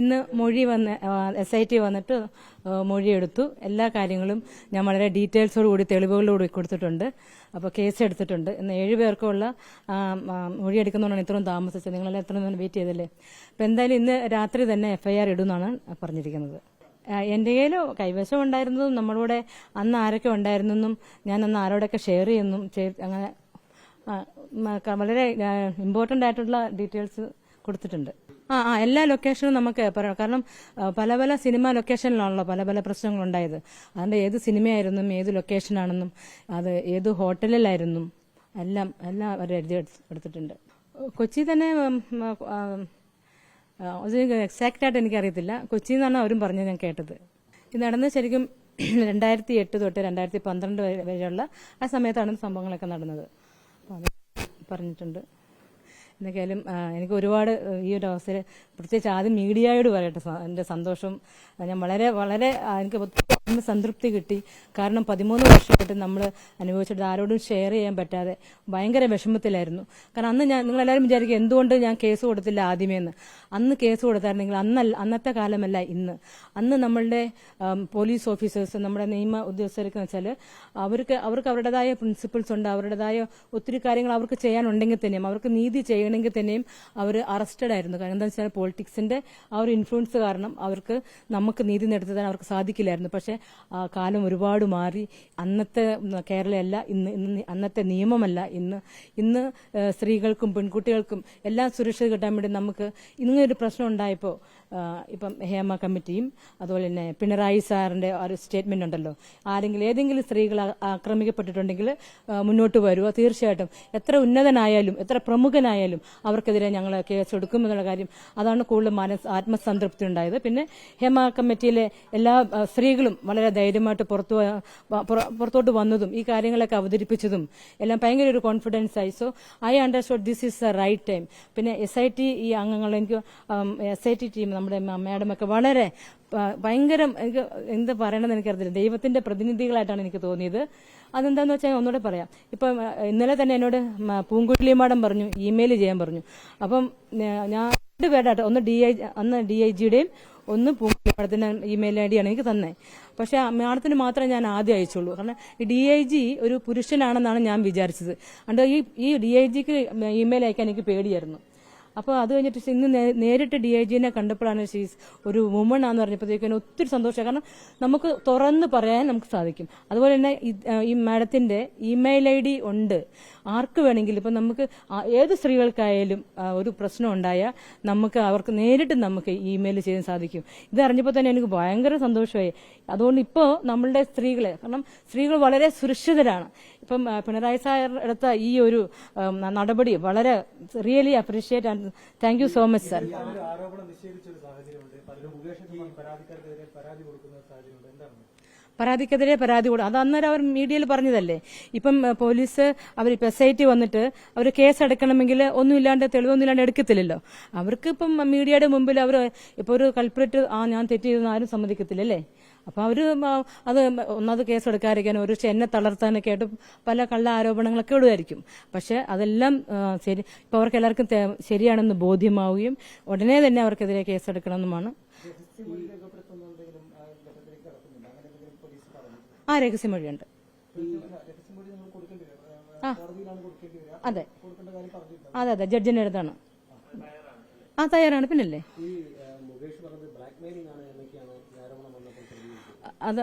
ഇന്ന് മൊഴി വന്ന് SIT വന്നിട്ട് മൊഴിയെടുത്തു. എല്ലാ കാര്യങ്ങളും ഞാൻ വളരെ ഡീറ്റെയിൽസോടുകൂടി തെളിവുകളോടുകൂടി കൊടുത്തിട്ടുണ്ട്. അപ്പോൾ കേസ് എടുത്തിട്ടുണ്ട്. ഇന്ന് 7 പേർക്കുള്ള മൊഴിയെടുക്കുന്നതുകൊണ്ടാണ് ഇത്രയും താമസിച്ചത്. നിങ്ങളെല്ലാം എത്ര നേരം വെയിറ്റ് ചെയ്തല്ലേ. അപ്പോൾ എന്തായാലും ഇന്ന് രാത്രി തന്നെ FIR ഇടുമെന്നാണ് പറഞ്ഞിരിക്കുന്നത്. എൻ്റെ കയ്യിൽ കൈവശം ഉണ്ടായിരുന്നതും നമ്മളോടെ അന്ന് ആരൊക്കെ ഉണ്ടായിരുന്നെന്നും ഞാൻ അന്ന് ആരോടൊക്കെ ഷെയർ ചെയ്യുന്നു അങ്ങനെ വളരെ ഇമ്പോർട്ടൻ്റ് ആയിട്ടുള്ള ഡീറ്റെയിൽസ് കൊടുത്തിട്ടുണ്ട്. എല്ലാ ലൊക്കേഷനും നമുക്ക് പറയാം. കാരണം പല പല സിനിമ ലൊക്കേഷനിലാണല്ലോ പല പല പ്രശ്നങ്ങളുണ്ടായത്. അതുകൊണ്ട് ഏത് സിനിമയായിരുന്നും ഏത് ലൊക്കേഷനാണെന്നും അത് ഏത് ഹോട്ടലിലായിരുന്നു എല്ലാം അവർ എഴുതി എടുത്തിട്ടുണ്ട്. കൊച്ചി തന്നെ എക്സാക്റ്റ് ആയിട്ട് എനിക്കറിയത്തില്ല. കൊച്ചിയിൽ നിന്നാണ് അവരും പറഞ്ഞത് ഞാൻ കേട്ടത്. ഇത് നടന്നത് ശരിക്കും 2008 തൊട്ട് 2012 വരെയുള്ള ആ സമയത്താണ് സംഭവങ്ങളൊക്കെ നടന്നത്. പറഞ്ഞിട്ടുണ്ട്. എന്തൊക്കെയായാലും എനിക്ക് ഒരുപാട് ഈ ഒരു അവസരം പ്രത്യേകിച്ച് ആദ്യം മീഡിയയോട് പറയട്ടെ എൻ്റെ സന്തോഷം. ഞാൻ വളരെ വളരെ എനിക്ക് സംതൃപ്തി കിട്ടി. കാരണം 13 വർഷമായിട്ട് നമ്മൾ അനുഭവിച്ചിട്ട് ആരോടും ഷെയർ ചെയ്യാൻ പറ്റാതെ ഭയങ്കര വിഷമത്തിലായിരുന്നു. കാരണം അന്ന് നിങ്ങളെല്ലാവരും വിചാരിക്കും എന്തുകൊണ്ട് ഞാൻ കേസ് കൊടുത്തില്ല ആദ്യമേന്ന്. അന്ന് കേസ് കൊടുത്തായിരുന്നെങ്കിൽ അന്നത്തെ കാലമല്ല ഇന്ന്. അന്ന് നമ്മളുടെ പോലീസ് ഓഫീസേഴ്സ് നമ്മുടെ നിയമ ഉദ്യോഗസ്ഥർക്ക് വെച്ചാൽ അവർക്ക് അവരുടേതായ പ്രിൻസിപ്പിൾസ് ഉണ്ട്. അവരുടേതായ ഒത്തിരി കാര്യങ്ങൾ അവർക്ക് ചെയ്യാനുണ്ടെങ്കിൽ തന്നെയും അവർക്ക് നീതി ചെയ്യണമെങ്കിൽ തന്നെയും അവർ അറസ്റ്റഡ് ആയിരുന്നു. കാരണം എന്താണെന്ന് വെച്ചാൽ പൊളിറ്റിക്സിന്റെ ആ ഒരു ഇൻഫ്ലുവൻസ് കാരണം അവർക്ക് നമുക്ക് നീതി നേടിത്തരാൻ അവർക്ക് സാധിക്കില്ലായിരുന്നു. പക്ഷേ കാലം ഒരുപാട് മാറി. അന്നത്തെ കേരളമല്ല ഇന്ന് അന്നത്തെ നിയമമല്ല ഇന്ന് സ്ത്രീകൾക്കും പെൺകുട്ടികൾക്കും എല്ലാം സുരക്ഷ കിട്ടാൻ വേണ്ടി നമുക്ക് ഇങ്ങനൊരു പ്രശ്നം ഉണ്ടായപ്പോൾ ഇപ്പം ഹേമ കമ്മിറ്റിയും അതുപോലെ തന്നെ പിണറായി സാറിന്റെ ഒരു സ്റ്റേറ്റ്മെന്റ് ഉണ്ടല്ലോ, ഏതെങ്കിലും സ്ത്രീകൾ ആക്രമിക്കപ്പെട്ടിട്ടുണ്ടെങ്കിൽ മുന്നോട്ട് വരുക. തീർച്ചയായിട്ടും എത്ര ഉന്നതനായാലും എത്ര പ്രമുഖനായാലും അവർക്കെതിരെ ഞങ്ങൾ കേസെടുക്കും എന്നുള്ള കാര്യം അതാണ് കൂടുതൽ ആത്മസംതൃപ്തി ഉണ്ടായത്. പിന്നെ ഹേമ കമ്മിറ്റിയിലെ എല്ലാ സ്ത്രീകളും വളരെ ധൈര്യമായിട്ട് പുറത്തോട്ട് വന്നതും ഈ കാര്യങ്ങളൊക്കെ അവതരിപ്പിച്ചതും എല്ലാം ഭയങ്കര ഒരു കോൺഫിഡൻസ് ആയി. So I understood this is the right time. പിന്നെ SIT ഈ അംഗങ്ങൾ എനിക്ക് SIT ടീം നമ്മുടെ മാഡമൊക്കെ വളരെ ഭയങ്കര എനിക്ക് എന്ത് പറയണമെന്ന് എനിക്കറിയില്ല. ദൈവത്തിന്റെ പ്രതിനിധികളായിട്ടാണ് എനിക്ക് തോന്നിയത്. അതെന്താന്ന് വെച്ചാൽ ഒന്നുകൂടെ പറയാം. ഇപ്പം ഇന്നലെ തന്നെ എന്നോട് പൂങ്കുഴലി മാഡം പറഞ്ഞു ഇമെയിൽ ചെയ്യാൻ പറഞ്ഞു. അപ്പം ഞാൻ 2 പേരായിട്ട് അന്ന് DIGയുടെയും ഒന്ന് പൂങ്കുഴലി മാഡത്തിന്റെ ഇമെയിൽ ID ആണ് എനിക്ക് തന്നെ. പക്ഷെ മാഡത്തിന് മാത്രമേ ഞാൻ ആദ്യം അയച്ചുള്ളൂ. കാരണം ഈ DIG ഒരു പുരുഷനാണെന്നാണ് ഞാൻ വിചാരിച്ചത്. അതുകൊണ്ട് ഈ DIGക്ക് ഇമെയിൽ അയക്കാൻ എനിക്ക് പേടിയായിരുന്നു. അപ്പോൾ അത് കഴിഞ്ഞിട്ട് ഇന്ന് നേരിട്ട് DIGനെ കണ്ടപ്പോഴാണ് ഷീസ് ഒരു വുമൺ ആണെന്ന് പറഞ്ഞപ്പോഴത്തേക്കും ഒത്തിരി സന്തോഷമാണ്. കാരണം നമുക്ക് തുറന്ന് പറയാൻ നമുക്ക് സാധിക്കും. അതുപോലെ തന്നെ ഈ മാഡത്തിന്റെ ഇമെയിൽ ID ഉണ്ട്. ആർക്ക് വേണമെങ്കിലും ഇപ്പം നമുക്ക് ഏത് സ്ത്രീകൾക്കായാലും ഒരു പ്രശ്നം ഉണ്ടായാൽ നമുക്ക് അവർക്ക് നേരിട്ട് നമുക്ക് ഇമെയിൽ ചെയ്യാൻ സാധിക്കും. ഇത് അറിഞ്ഞപ്പോൾ തന്നെ എനിക്ക് ഭയങ്കര സന്തോഷമായി. അതുകൊണ്ട് ഇപ്പോൾ നമ്മളുടെ സ്ത്രീകളെ കാരണം സ്ത്രീകൾ വളരെ സുരക്ഷിതരാണ്. ഇപ്പം പിണറായി സാർ എടുത്ത ഈ ഒരു നടപടി വളരെ really appreciate and thank you so much sir. പരാതിക്കെതിരെ പരാതി കൊടുക്കും. അത് അന്നേരം അവർ മീഡിയയിൽ പറഞ്ഞതല്ലേ. ഇപ്പം പോലീസ് അവരിപ്പോൾ SIT വന്നിട്ട് അവർ കേസ് എടുക്കണമെങ്കിൽ ഒന്നുമില്ലാണ്ട് തെളിവൊന്നുമില്ലാണ്ട് എടുക്കത്തില്ലല്ലോ. അവർക്ക് ഇപ്പം മീഡിയയുടെ മുമ്പിൽ അവർ ഇപ്പോൾ ഒരു കൾപ്രിറ്റ് ഞാൻ തെറ്റ് ചെയ്തെന്ന് ആരും സമ്മതിക്കത്തില്ലല്ലേ. അപ്പൊ അവര് അത് ഒന്നത് കേസ് എടുക്കാതിരിക്കാൻ ഒരു എന്നെ തളർത്താനൊക്കെ ആയിട്ട് പല കള്ള ആരോപണങ്ങളൊക്കെ ഇടുമായിരിക്കും. പക്ഷെ അതെല്ലാം ശരി ഇപ്പൊ അവർക്ക് എല്ലാവർക്കും ശരിയാണെന്ന് ബോധ്യമാവുകയും ഉടനെ തന്നെ അവർക്കെതിരെ കേസെടുക്കണമെന്നുമാണ്. രഹസ്യമൊഴിയുണ്ട്. അതെ ജഡ്ജിന്റെ അടുത്താണ്. തയ്യാറാണ്. പിന്നല്ലേ അത്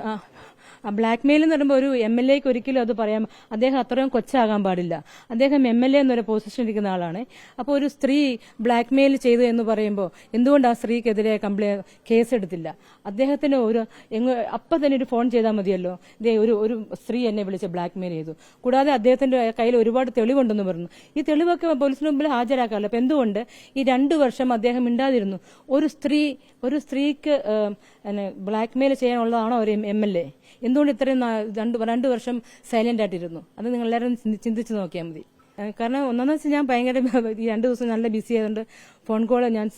ബ്ലാക്ക് മെയിൽ എന്ന് പറയുമ്പോൾ ഒരു MLAക്ക് ഒരിക്കലും അത് പറയാം. അദ്ദേഹം അത്രയും കൊച്ചാകാൻ പാടില്ല. അദ്ദേഹം MLA എന്നൊരു പൊസിഷൻ ഇരിക്കുന്ന ആളാണ്. അപ്പോൾ ഒരു സ്ത്രീ ബ്ലാക്ക് മെയിൽ ചെയ്തു എന്ന് പറയുമ്പോൾ എന്തുകൊണ്ട് ആ സ്ത്രീക്കെതിരെ കേസെടുത്തില്ല? അദ്ദേഹത്തിന് അപ്പം തന്നെ ഒരു ഫോൺ ചെയ്താൽ മതിയല്ലോ. ഒരു സ്ത്രീ എന്നെ വിളിച്ച് ബ്ലാക്ക് മെയിൽ ചെയ്തു. കൂടാതെ അദ്ദേഹത്തിന്റെ കയ്യിൽ ഒരുപാട് തെളിവുണ്ടെന്ന് പറഞ്ഞു. ഈ തെളിവൊക്കെ പോലീസിന് മുമ്പിൽ ഹാജരാക്കാമല്ലോ. അപ്പം എന്തുകൊണ്ട് ഈ 2 വർഷം അദ്ദേഹം മിണ്ടാതിരുന്നു? ഒരു സ്ത്രീക്ക് ബ്ലാക്ക് മെയിൽ ചെയ്യാനുള്ളതാണോ ഒരു MLA? എന്തുകൊണ്ട് ഇത്രയും 2 വർഷം സൈലന്റ് ആയിട്ടിരുന്നു? അത് നിങ്ങൾ എല്ലാവരും ചിന്തിച്ചു നോക്കിയാൽ മതി. കാരണം ഒന്നാമെന്ന് വെച്ചാൽ ഞാൻ ഭയങ്കര ഈ 2 ദിവസം നല്ല ബിസി ആയതുകൊണ്ട് ഞാൻ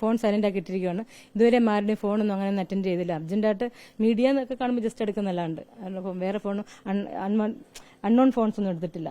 ഫോൺ സൈലന്റ് ആക്കി ഇട്ടിരിക്കുകയാണ്. ഇതുവരെ ആരുടെയും ഫോണൊന്നും അങ്ങനെ അറ്റൻഡ് ചെയ്തില്ല. അർജന്റായിട്ട് മീഡിയ എന്നൊക്കെ കാണുമ്പോൾ ജസ്റ്റ് എടുക്കുന്നല്ലാണ്ട് വേറെ ഫോൺ അൺനോൺ ഫോൺസ് ഒന്നും എടുത്തിട്ടില്ല.